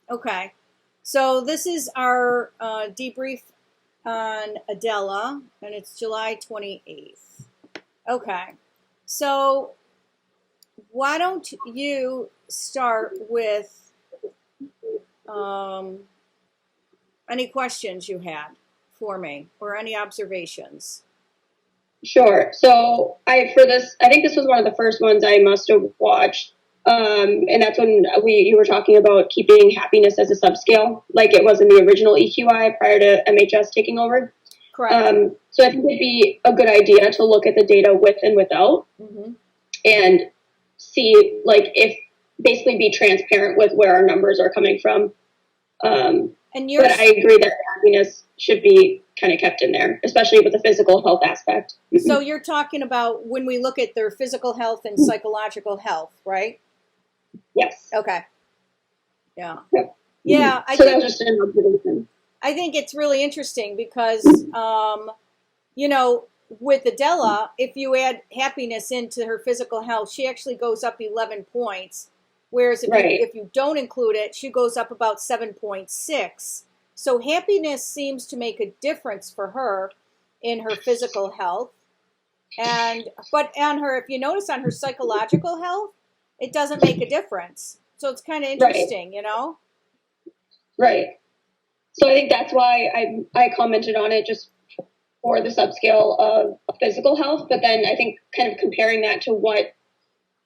Okay. So this is our debrief on Adela, and it's July 28th. Okay. So why don't you start with any questions you had for me or any observations? Sure. So I think this was one of the first ones I must have watched. And that's when you were talking about keeping happiness as a subscale, like it was in the original EQi prior to MHS taking over. Correct. So I think it'd be a good idea to look at the data with and without, and see, like, if basically be transparent with where our numbers are coming from. But I agree that happiness should be kind of kept in there, especially with the physical health aspect. So you're talking about when we look at their physical health and psychological health, right? Yes. Okay. Yeah. Yep. Yeah. So that's just an observation. I think it's really interesting because, with Adela, if you add happiness into her physical health, she actually goes up 11 points. Whereas if you don't include it, she goes up about 7.6. So happiness seems to make a difference for her in her physical health. But on her, if you notice on her psychological health, it doesn't make a difference. So it's kind of interesting, Right. So I think that's why I commented on it just for the subscale of physical health. But then I think kind of comparing that to what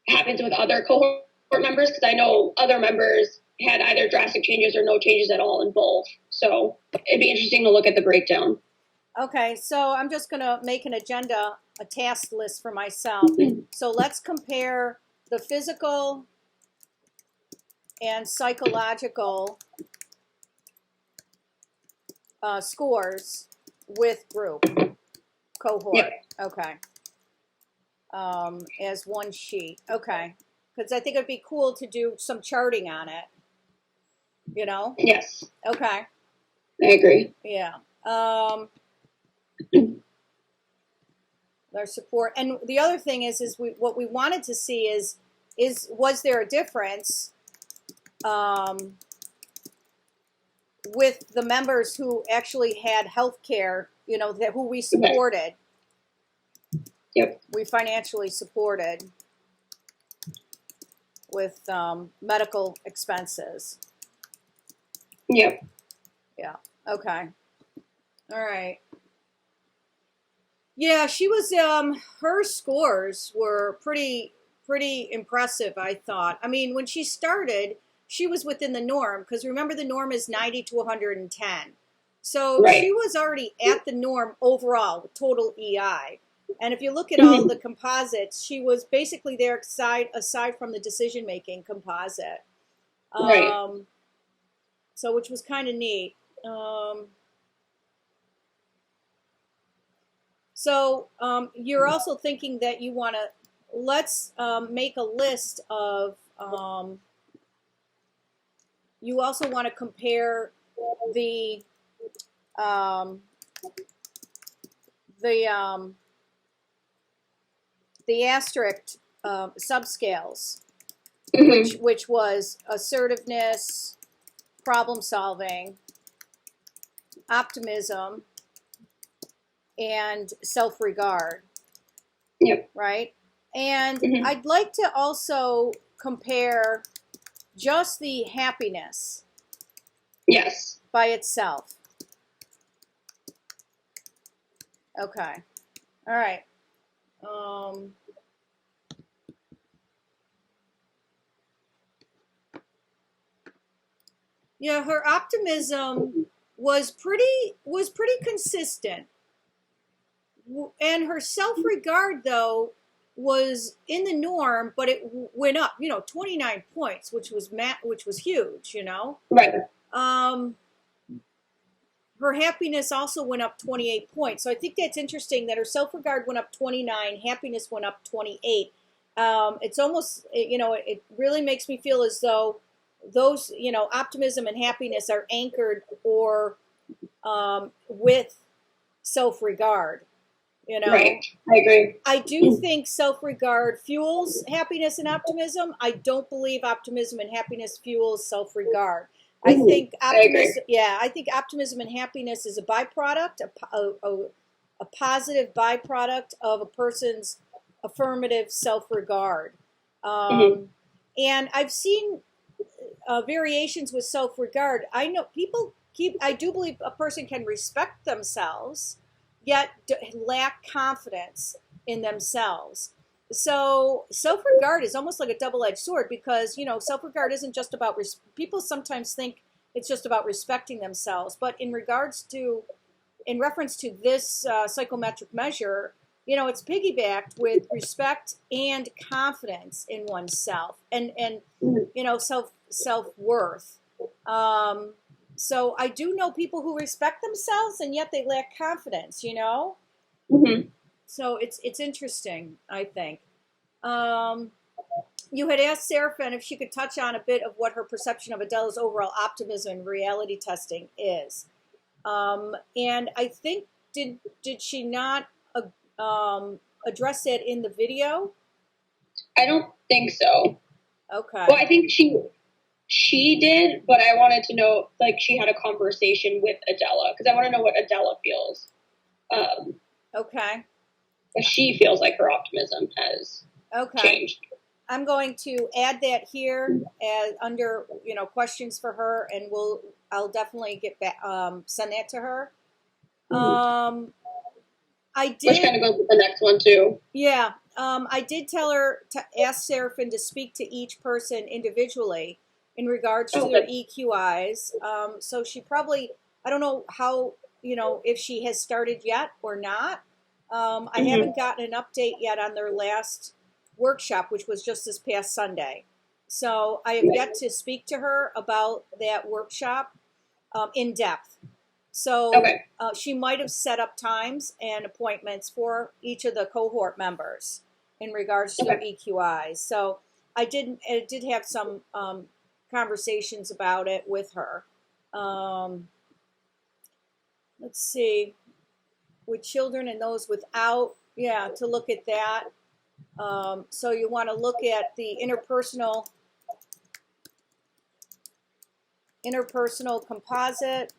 happens with other cohort members, because I know other members had either drastic changes or no changes at all in both. So it'd be interesting to look at the breakdown. Okay, so I'm just going to make an agenda, a task list for myself. So let's compare the physical and psychological scores with group cohort. Yep. Okay. As one sheet. Okay. Because I think it'd be cool to do some charting on it. Yes. Okay. I agree. Yeah. Their support, and the other thing is what we wanted to see is was there a difference with the members who actually had health care, who we supported. Yep. We financially supported with medical expenses. Yep. Yeah. Okay. All right. Yeah, she was. Her scores were pretty impressive, I thought. I mean, when she started, she was within the norm because remember the norm is 90 to 110. So she was already at the norm overall with total EI. And if you look at all the composites, she was basically there aside from the decision-making composite. So which was kind of neat. So you're also thinking that you want to, let's make a list of, you also want to compare the asterisk subscales, which was assertiveness, problem solving, optimism, and self-regard. Yep. Right? And I'd like to also compare just the happiness. Yes. By itself. Okay. All right. Yeah, her optimism was pretty consistent. And her self-regard, though, was in the norm, but it went up, 29 points, which was huge, Right. Her happiness also went up 28 points. So I think that's interesting that her self-regard went up 29, happiness went up 28. It's almost, it really makes me feel as though those, optimism and happiness are anchored or with self-regard. Right. I agree. I do think self-regard fuels happiness and optimism. I don't believe optimism and happiness fuels self-regard. I think I agree. optimism, I think optimism and happiness is a byproduct, a positive byproduct of a person's affirmative self-regard. And I've seen variations with self-regard. I know I do believe a person can respect themselves, yet lack confidence in themselves. So self-regard is almost like a double-edged sword because, self-regard isn't just about, people sometimes think it's just about respecting themselves. But in reference to this psychometric measure, it's piggybacked with respect and confidence in oneself and self-worth. So I do know people who respect themselves and yet they lack confidence, So it's interesting, I think. You had asked Seraphin if she could touch on a bit of what her perception of Adela's overall optimism in reality testing is. And I think, did she not address it in the video? I don't think so. Okay. Well, I think she did, but I wanted to know, like, she had a conversation with Adela, because I want to know what Adela feels. Okay. She feels like her optimism has changed. I'm going to add that here as under questions for her, and I'll definitely get back send that to her. I did. Which kind of goes with the next one too. Yeah. I did tell her to ask Seraphin to speak to each person individually in regards to their EQIs. So she probably, I don't know how, if she has started yet or not. I haven't gotten an update yet on their last workshop, which was just this past Sunday. So I have yet to speak to her about that workshop in depth. So she might have set up times and appointments for each of the cohort members in regards to their EQIs. So I did have some conversations about it with her. Let's see. With children and those without, to look at that. So you want to look at the interpersonal composite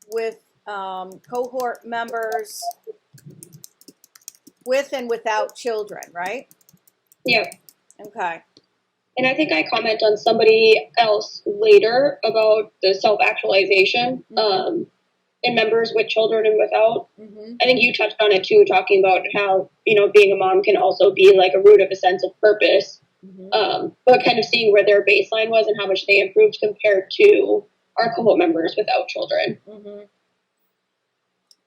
with cohort members with and without children, right? Yeah. Okay. And I think I comment on somebody else later about the self-actualization in members with children and without. I think you touched on it too, talking about how, being a mom can also be like a root of a sense of purpose, but kind of seeing where their baseline was and how much they improved compared to our cohort members without children.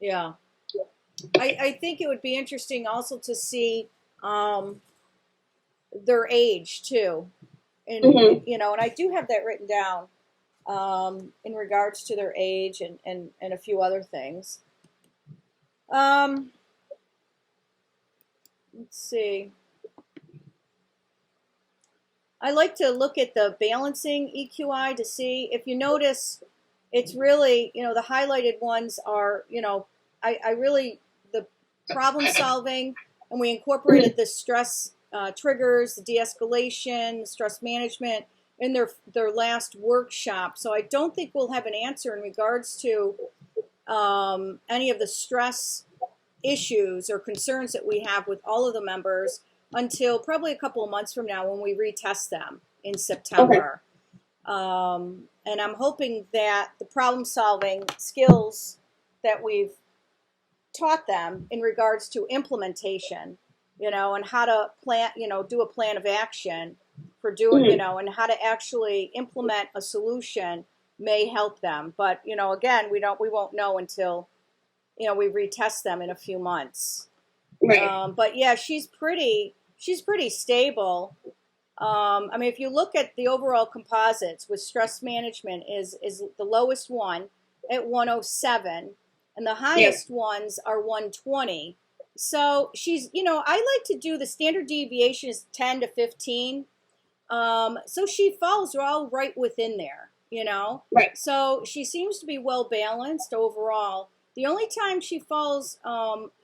Yeah. I think it would be interesting also to see their age too. And, and I do have that written down in regards to their age and a few other things. Let's see. I like to look at the balancing EQI to see if you notice it's really, the highlighted ones are, I really, the problem solving, and we incorporated the stress triggers, the de-escalation, stress management in their last workshop. So I don't think we'll have an answer in regards to any of the stress issues or concerns that we have with all of the members until probably a couple of months from now when we retest them in September. And I'm hoping that the problem solving skills that we've taught them in regards to implementation, and how to plan, do a plan of action for doing, and how to actually implement a solution may help them. But, again, we won't know until, we retest them in a few months. Right. But yeah, she's pretty stable. I mean, if you look at the overall composites with stress management is the lowest one at 107 and the highest ones are 120. So she's, I like to do the standard deviation is 10 to 15. So she falls all right within there, Right. So she seems to be well balanced overall. The only time she falls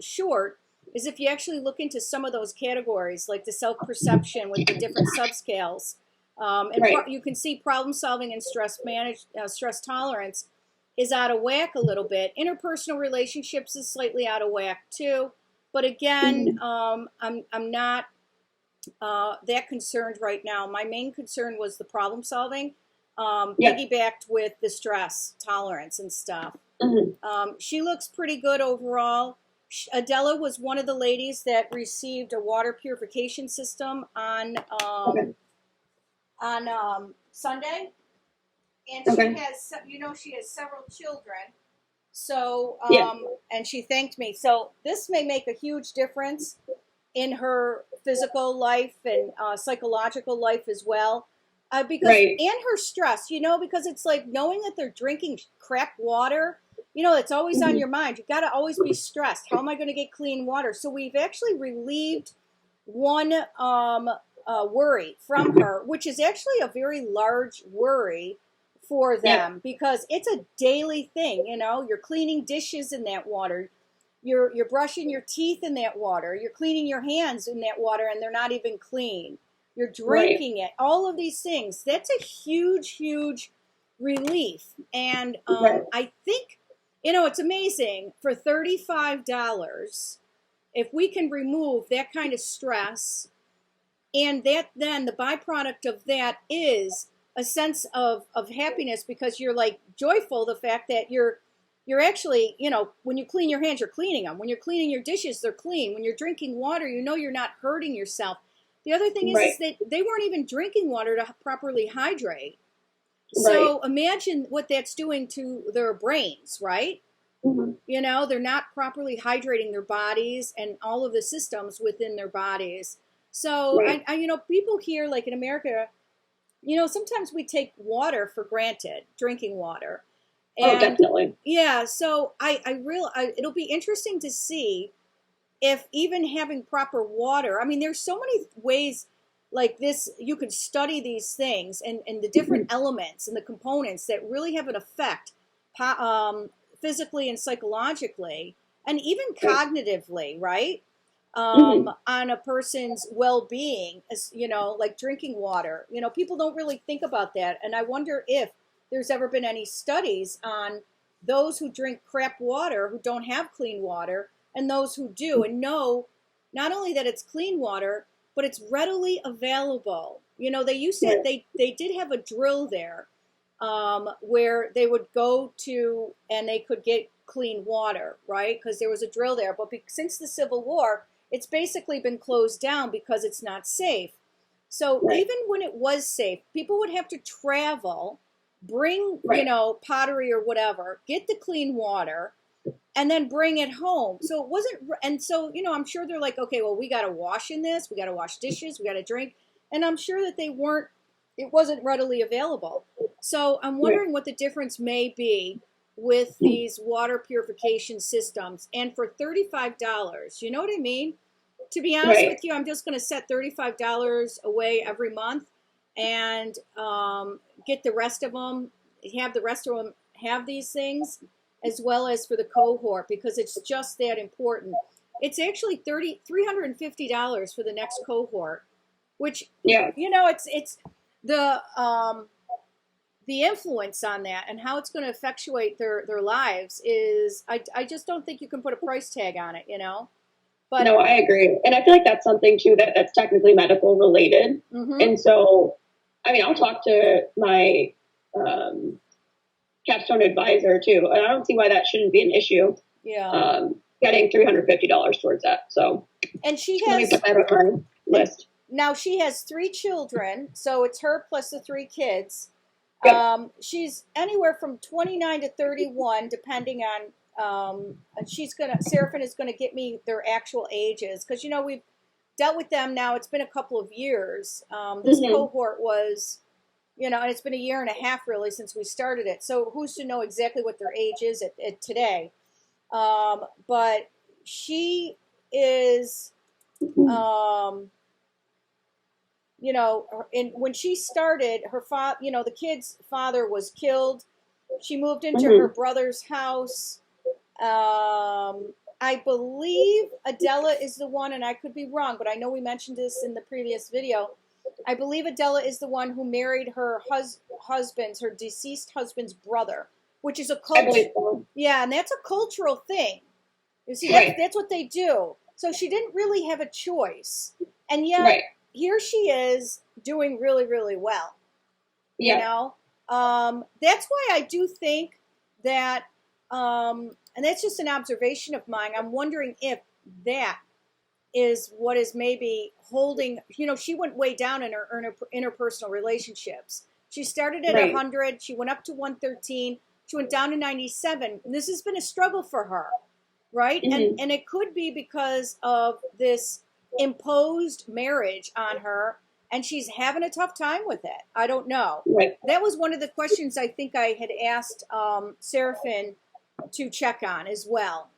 short is if you actually look into some of those categories, like the self-perception with the different subscales. And you can see problem solving and stress tolerance is out of whack a little bit. Interpersonal relationships is slightly out of whack too. But again, I'm not that concerned right now. My main concern was the problem solving, piggybacked with the stress tolerance and stuff. She looks pretty good overall. Adela was one of the ladies that received a water purification system on Sunday, and she has, she has several children. So, and she thanked me. So this may make a huge difference in her physical life and psychological life as well. Because and her stress, because it's like knowing that they're drinking crap water, it's always on your mind. You got to always be stressed. How am I going to get clean water? So we've actually relieved one worry from her, which is actually a very large worry for them because it's a daily thing. You're cleaning dishes in that water. You're brushing your teeth in that water. You're cleaning your hands in that water, and they're not even clean. You're drinking it. All of these things. That's a huge, huge relief. And I think, it's amazing. For $35, if we can remove that kind of stress, and that then the byproduct of that is a sense of happiness because you're like joyful the fact that you're actually, when you clean your hands, you're cleaning them. When you're cleaning your dishes, they're clean. When you're drinking water, you're not hurting yourself. The other thing is that they weren't even drinking water to properly hydrate. So imagine what that's doing to their brains, right? They're not properly hydrating their bodies and all of the systems within their bodies. So, I people here, like in America, sometimes we take water for granted, drinking water. And, definitely. Yeah, so it'll be interesting to see if even having proper water, there's so many ways like this, you could study these things and the different elements and the components that really have an effect physically and psychologically and even cognitively, right? On a person's well-being, as like drinking water. People don't really think about that. And I wonder if there's ever been any studies on those who drink crap water, who don't have clean water, and those who do, and know not only that it's clean water, but it's readily available. They used to, they did have a drill there where they would go to and they could get clean water, right? Because there was a drill there. But since the Civil War, it's basically been closed down because it's not safe. So even when it was safe, people would have to travel, bring, pottery or whatever, get the clean water, and then bring it home. So it wasn't, and so, I'm sure they're like, okay, well, we got to wash in this, we got to wash dishes, we got to drink. And I'm sure that it wasn't readily available. So I'm wondering what the difference may be with these water purification systems. And for $35, you know what I mean? To be honest with you, I'm just going to set $35 away every month and get the rest of them, have these things, as well as for the cohort, because it's just that important. It's actually $350 for the next cohort, which, it's the influence on that and how it's going to effectuate their lives is, I just don't think you can put a price tag on it, But no, I agree. And I feel like that's something too that's technically medical related. And so, I'll talk to my capstone advisor too, and I don't see why that shouldn't be an issue. Getting $350 towards that. So, and she let me put that on my list. Now she has 3 children, so it's her plus the 3 kids. She's anywhere from 29 to 31, depending on. And Seraphin is gonna get me their actual ages because we've dealt with them now. It's been a couple of years. This cohort was. And it's been a year and a half really since we started it. So who's to know exactly what their age is at today? But she is, when she started, her father, the kid's father was killed. She moved into her brother's house. I believe Adela is the one, and I could be wrong, but I know we mentioned this in the previous video. I believe Adela is the one who married her her deceased husband's brother, which is a I believe culture. so. Yeah, and that's a cultural thing. You see, Right. that's what they do. So she didn't really have a choice, and yet Right. here she is doing really, really well. You Yeah. know, that's why I do think that, and that's just an observation of mine. I'm wondering if that is what is maybe holding. You know, she went way down in her interpersonal relationships. She started at Right. 100. She went up to 113. She went down to 97. And this has been a struggle for her, right? Mhm. And it could be because of this imposed marriage on her, and she's having a tough time with it. I don't know. Right. That was one of the questions I think I had asked Seraphin to check on as well.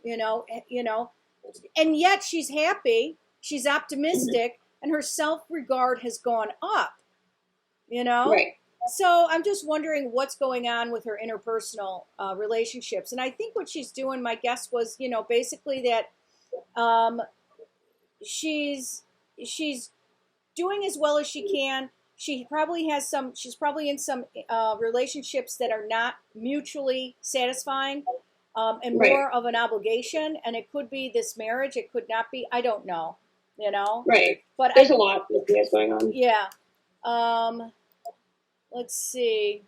And yet she's happy, she's optimistic, and her self-regard has gone up. Right. So I'm just wondering what's going on with her interpersonal relationships. And I think what she's doing, my guess was, basically that she's doing as well as she can. She probably has some. She's probably in some relationships that are not mutually satisfying, and Right. more of an obligation. And it could be this marriage. It could not be. I don't know. Right. But there's a lot of things going on. Yeah. Let's see.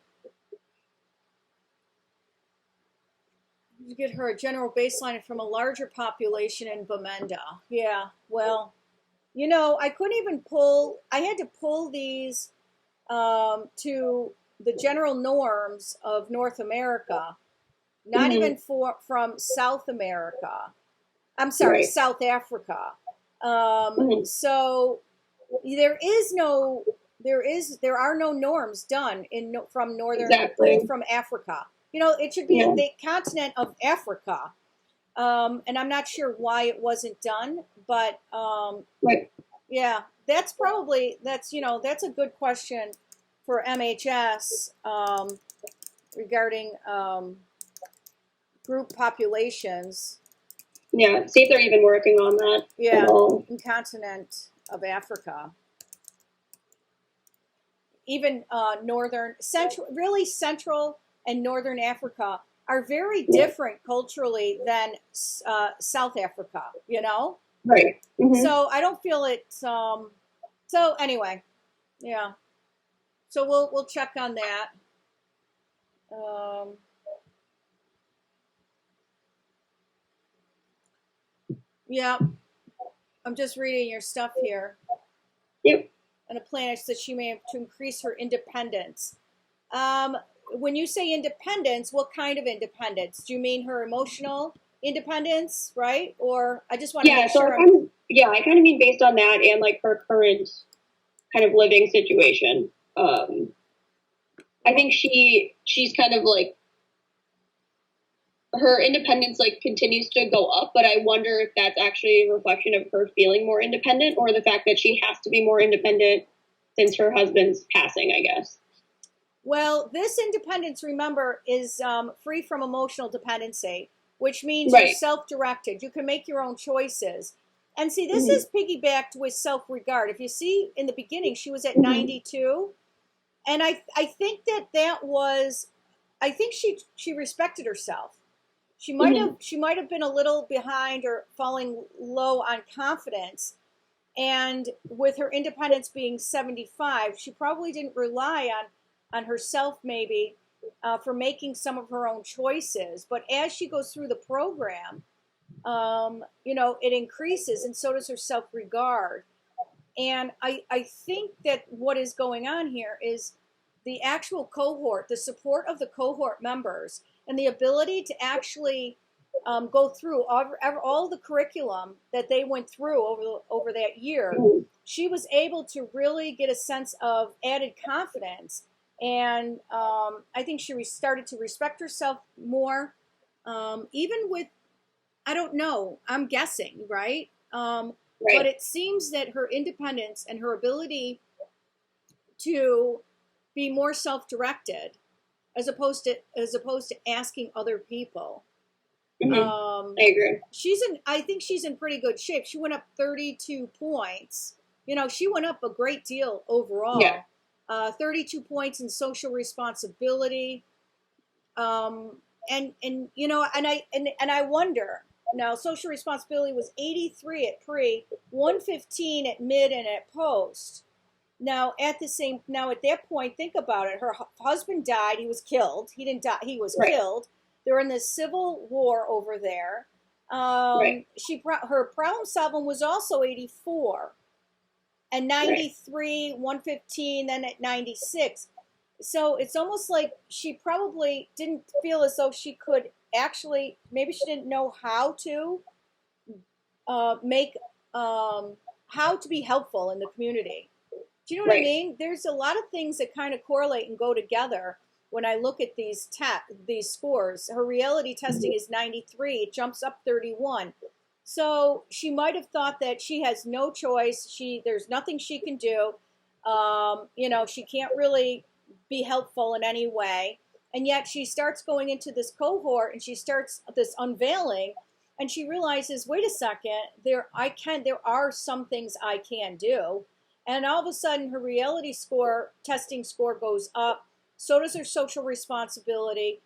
You get her a general baseline from a larger population in Bamenda. Yeah. Well, I couldn't even pull. I had to pull these to the general norms of North America, not Mhm. even from South America. I'm sorry, Right. South Africa. Mhm. So there are no norms done from northern Exactly. from Africa. It should be Yeah. the continent of Africa. And I'm not sure why it wasn't done, but Right. yeah, that's a good question for MHS regarding group populations. Yeah. See if they're even working on that Yeah, at all. in continent of Africa. Even central and northern Africa are very different culturally than South Africa. Right. Mhm. So I don't feel it. So anyway, yeah. So we'll check on that. Yeah, I'm just reading your stuff here. Yep. And a plan is that she may have to increase her independence. When you say independence, what kind of independence? Do you mean her emotional independence, right? Or I just want to Yeah. make So sure. I kind of mean based on that and like her current kind of living situation. I think she's kind of like her independence like continues to go up, but I wonder if that's actually a reflection of her feeling more independent or the fact that she has to be more independent since her husband's passing, I guess. Well, this independence, remember, is free from emotional dependency, which means Right. you're self-directed. You can make your own choices. And see, this Mhm. is piggybacked with self-regard. If you see in the beginning, she was at Mhm. 92. And I think that was, I think she respected herself. She might have been a little behind or falling low on confidence. And with her independence being 75, she probably didn't rely on herself maybe for making some of her own choices. But as she goes through the program, it increases, and so does her self-regard. And I think that what is going on here is the actual cohort, the support of the cohort members, and the ability to actually go through all the curriculum that they went through over that year. Mhm. She was able to really get a sense of added confidence, and I think she started to respect herself more, even with, I don't know, I'm guessing, right? Right. But it seems that her independence and her ability to be more self-directed, as opposed to asking other people. Mhm. I agree. I think she's in pretty good shape. She went up 32 points she went up a great deal overall. Yeah. 32 points in social responsibility. And I wonder, now social responsibility was 83 at pre, 115 at mid and at post. Now at that point, think about it. Her husband died. He was killed. He didn't die. He was killed. They're in this civil war over there. Her problem solving was also 84 and 93, 115, then at 96. So it's almost like she probably didn't feel as though she could actually, maybe she didn't know how to how to be helpful in the community. Do you know what I mean? There's a lot of things that kind of correlate and go together when I look at these scores. Her reality testing is 93. It jumps up 31. So she might have thought that she has no choice. There's nothing she can do. She can't really be helpful in any way. And yet she starts going into this cohort and she starts this unveiling and she realizes, wait a second, there are some things I can do. And all of a sudden her reality testing score goes up. So does her social responsibility.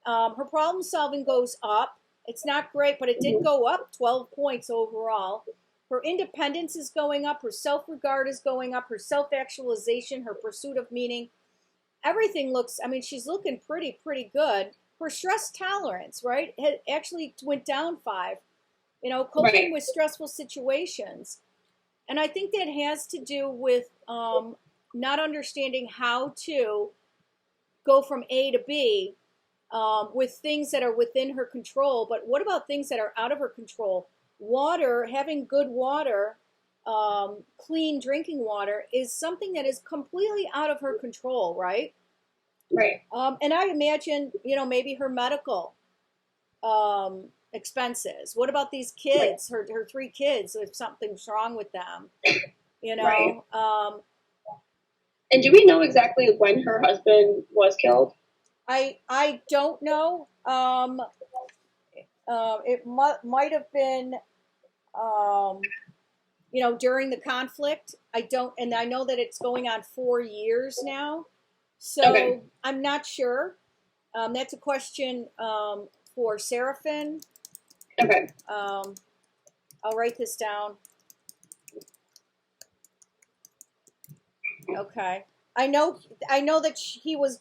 Her problem solving goes up. It's not great, but it did go up 12 points overall. Her independence is going up. Her self-regard is going up. Her self-actualization, her pursuit of meaning. Everything she's looking pretty good. Her stress tolerance, right, actually went down 5. Coping with stressful situations. And I think that has to do with not understanding how to go from A to B with things that are within her control. But what about things that are out of her control? Water, having good water, clean drinking water is something that is completely out of her control, right? Right. And I imagine, maybe her medical expenses. What about these kids, her 3 kids, if something's wrong with them, Right. And do we know exactly when her husband was killed? I don't know. It might have been, during the conflict. I know that it's going on 4 years now. So I'm not sure. That's a question for Seraphin. Okay. I'll write this down. Okay. I know that he was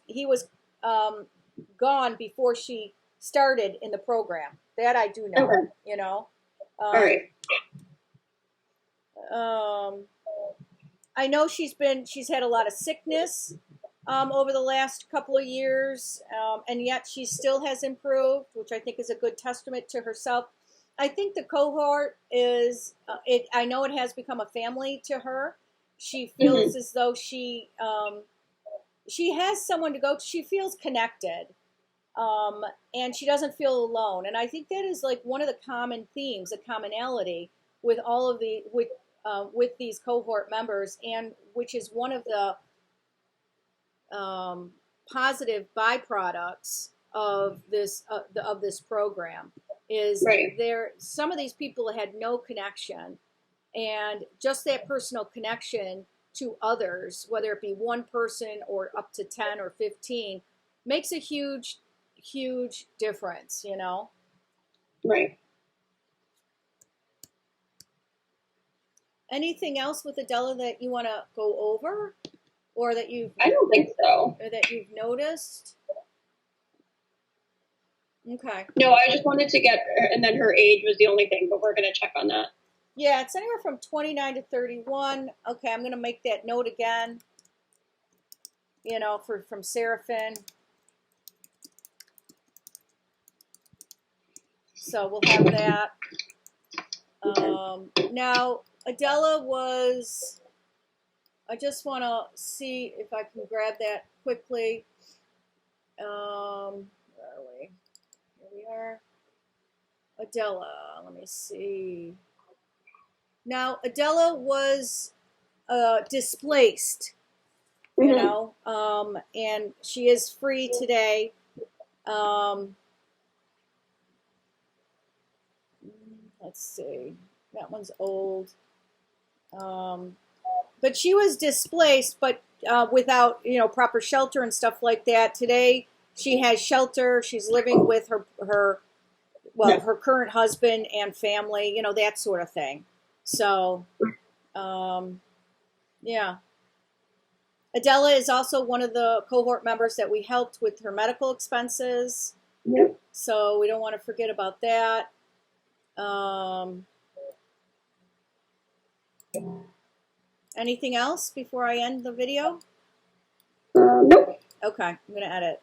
gone before she started in the program. That I do know. Okay. All right. I know she's had a lot of sickness over the last couple of years, and yet she still has improved, which I think is a good testament to herself. I think the cohort is I know it has become a family to her. She feels as though she has someone to go to. She feels connected, and she doesn't feel alone. And I think that is like one of the common themes, a commonality with all of with these cohort members, and which is one of the positive byproducts of this program is some of these people had no connection, and just that personal connection to others, whether it be one person or up to 10 or 15, makes a huge difference, Right. Anything else with Adela that you want to go over, or that I don't think so. Or that you've noticed? Okay. No, I just wanted to get, and then her age was the only thing, but we're going to check on that. Yeah, it's anywhere from 29 to 31. Okay, I'm going to make that note again. From Seraphin. So we'll have that. Now, Adela was, I just want to see if I can grab that quickly. Where are we? Here we are. Adela, let me see. Now, Adela was displaced, and she is free today. Let's see. That one's old. but she was displaced, but without, you know, proper shelter and stuff like that. Today, she has shelter. She's living with her current husband and family, you know, that sort of thing. So, yeah. Adela is also one of the cohort members that we helped with her medical expenses. Yep. So we don't want to forget about that. Anything else before I end the video? Nope. Okay, I'm going to edit.